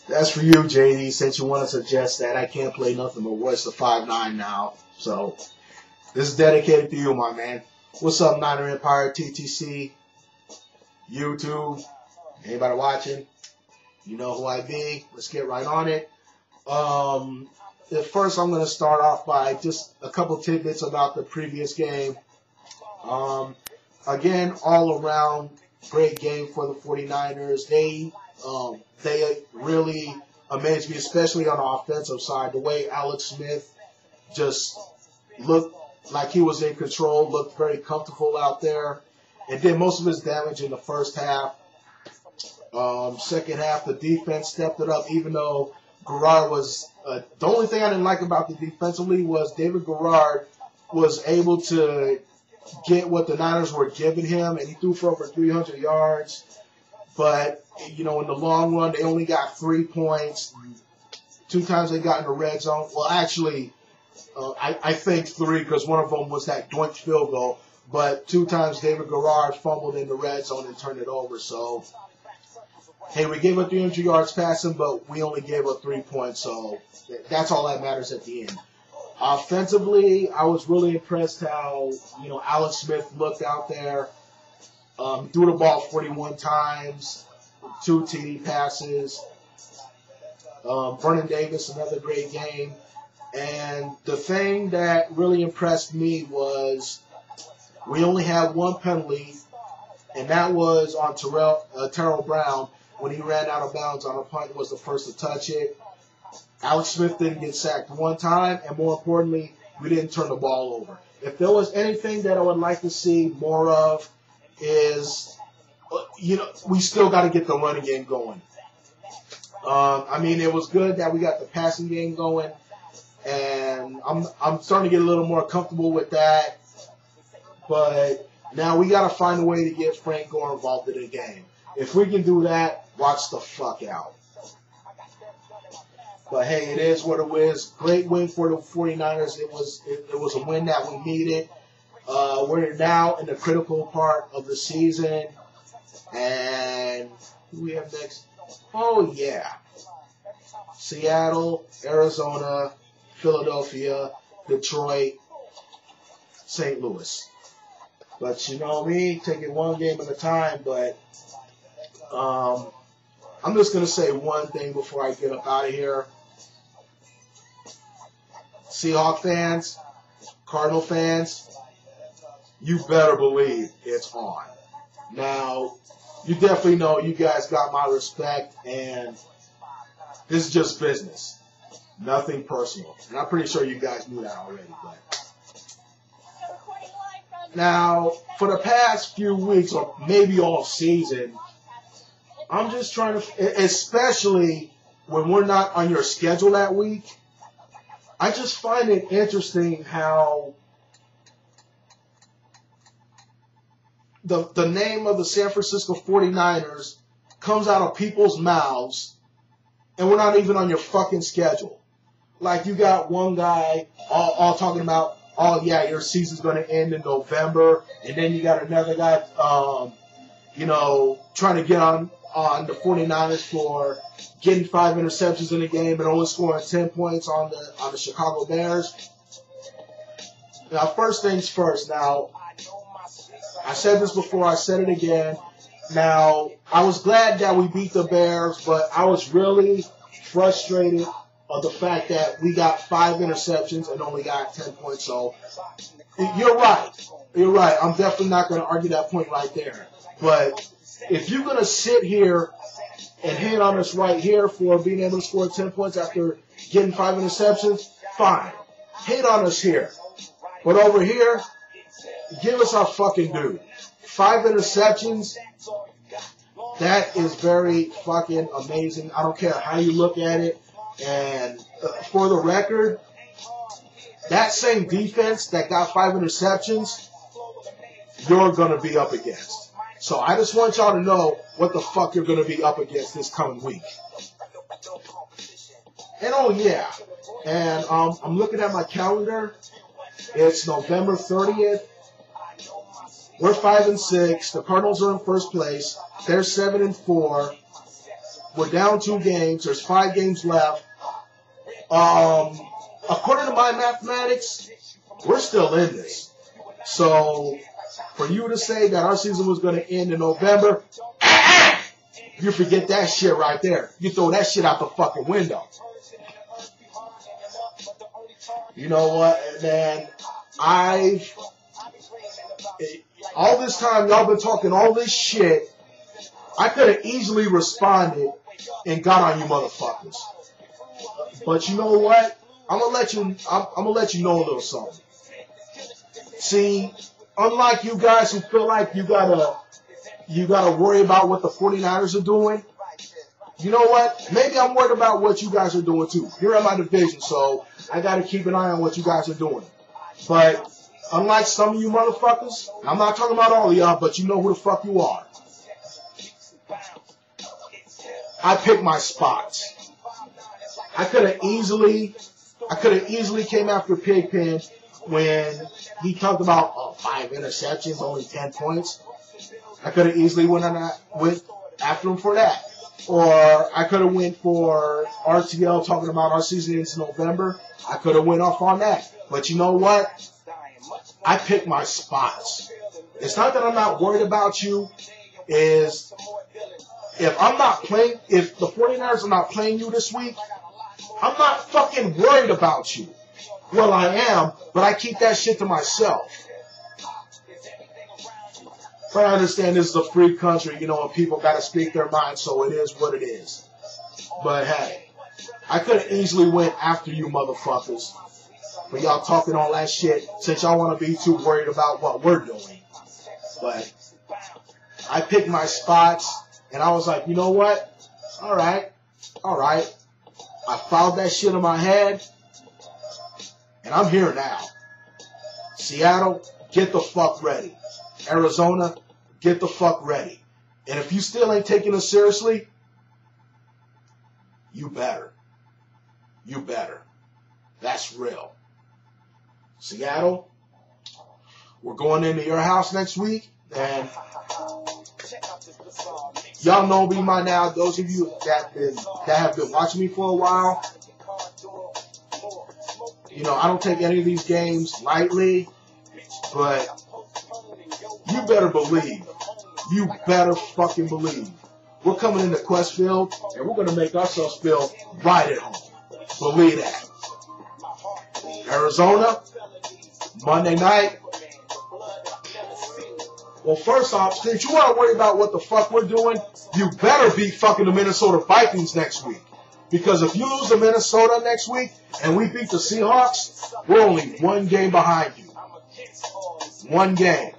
That's for you, JD, since you want to suggest that. I can't play nothing but Royce the 5'9" now. So, this is dedicated to you, my man. What's up, Niner Empire, TTC, YouTube, anybody watching? You know who I be. Let's get right on it. At first, I'm going to start off by just a couple tidbits about the previous game. Again, all around, great game for the 49ers. They really amazed me, especially on the offensive side. The way Alex Smith just looked like he was in control, looked very comfortable out there, and did most of his damage in the first half. Second half, the defense stepped it up, even though Garrard was the only thing I didn't like about the defensively was David Garrard was able to get what the Niners were giving him, and he threw for over 300 yards. But, you know, in the long run, they only got 3 points. 2 times they got in the red zone. Well, actually, I think 3 because one of them was that doink field goal. But 2 times David Garrard fumbled in the red zone and turned it over. So, hey, we gave up 300 yards passing, but we only gave up 3 points. So that's all that matters at the end. Offensively, I was really impressed how, you know, Alex Smith looked out there. Threw the ball 41 times, 2 TD passes. Vernon Davis, another great game. And the thing that really impressed me was we only had 1 penalty, and that was on Terrell Brown when he ran out of bounds on a punt and was the first to touch it. Alex Smith didn't get sacked 1 time, and more importantly, we didn't turn the ball over. If there was anything that I would like to see more of is, you know, we still got to get the running game going. I mean, it was good that we got the passing game going, and I'm starting to get a little more comfortable with that. But now we got to find a way to get Frank Gore involved in the game. If we can do that, watch the fuck out. But hey, it is what it is. Great win for the 49ers. It was a win that we needed. We're now in the critical part of the season. And who we have next? Oh, yeah. Seattle, Arizona, Philadelphia, Detroit, St. Louis. But you know me, take it one game at a time. But I'm just going to say one thing before I get up out of here. Seahawks fans, Cardinal fans, you better believe it's on. Now, you definitely know you guys got my respect, and this is just business. Nothing personal. And I'm pretty sure you guys knew that already. But now, for the past few weeks, or maybe all season, I'm just trying to, especially when we're not on your schedule that week, I just find it interesting how the name of the San Francisco 49ers comes out of people's mouths, and we're not even on your fucking schedule. Like, you got one guy all talking about, oh, yeah, your season's going to end in November, and then you got another guy, you know, trying to get on the 49ers for getting 5 interceptions in the game and only scoring 10 points on the Chicago Bears. Now, first things first. Now, I said this before, I said it again. Now, I was glad that we beat the Bears, but I was really frustrated of the fact that we got 5 interceptions and only got 10 points. So, you're right. You're right. I'm definitely not going to argue that point right there. But if you're going to sit here and hate on us right here for being able to score 10 points after getting 5 interceptions, fine. Hate on us here. But over here, give us our fucking due. 5 interceptions, that is very fucking amazing. I don't care how you look at it. And for the record, that same defense that got 5 interceptions, you're going to be up against. So I just want y'all to know what the fuck you're going to be up against this coming week. And oh yeah, and I'm looking at my calendar. It's November 30th. We're 5-6. The Cardinals are in first place. They're 7-4. We're down 2 games. There's 5 games left. According to my mathematics, we're still in this. So for you to say that our season was going to end in November, you forget that shit right there. You throw that shit out the fucking window. You know what, man? All this time y'all been talking all this shit, I could have easily responded and got on you motherfuckers. But you know what? I'm gonna let you know a little something. See, unlike you guys who feel like you gotta worry about what the 49ers are doing, you know what? Maybe I'm worried about what you guys are doing too. You're in my division, so I gotta keep an eye on what you guys are doing. But unlike some of you motherfuckers, I'm not talking about all of y'all, but you know who the fuck you are. I pick my spots. I could have easily came after Pigpen when he talked about 5 interceptions, only 10 points. I could have easily went after him for that. Or I could have went for RTL talking about our season ends in November. I could have went off on that. But you know what? I pick my spots. It's not that I'm not worried about you. If the 49ers are not playing you this week, I'm not fucking worried about you. Well, I am, but I keep that shit to myself. But I understand this is a free country, you know, and people got to speak their mind, so it is what it is. But hey, I could have easily went after you motherfuckers for y'all talking all that shit since y'all want to be too worried about what we're doing. But I picked my spots, and I was like, you know what? All right. I filed that shit in my head, and I'm here now. Seattle, get the fuck ready. Arizona, get the fuck ready. And if you still ain't taking us seriously, you better. You better. That's real. Seattle, we're going into your house next week, and y'all know me by now. Those of you that have been watching me for a while, you know, I don't take any of these games lightly, but you better believe. You better fucking believe. We're coming into Questfield, and we're going to make ourselves feel right at home. Believe that. Arizona, Monday night. Well, first off, since you want to worry about what the fuck we're doing, you better beat fucking the Minnesota Vikings next week. Because if you lose to Minnesota next week and we beat the Seahawks, we're only 1 game behind you. 1 game.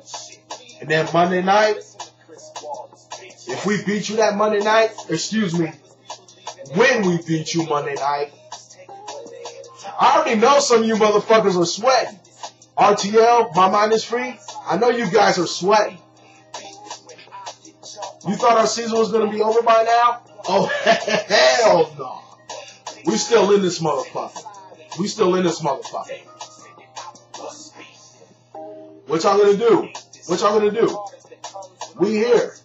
And then Monday night, if we beat you that Monday night, when we beat you Monday night, I already know some of you motherfuckers are sweating. RTL, my mind is free. I know you guys are sweating. You thought our season was going to be over by now? Oh, hell no. We still in this motherfucker. What y'all going to do? We here.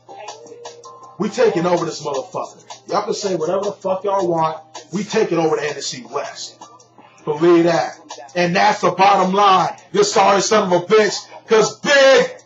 We taking over this motherfucker. Y'all can say whatever the fuck y'all want. We taking over the NFC West. Believe that. And that's the bottom line. You sorry son of a bitch. Because big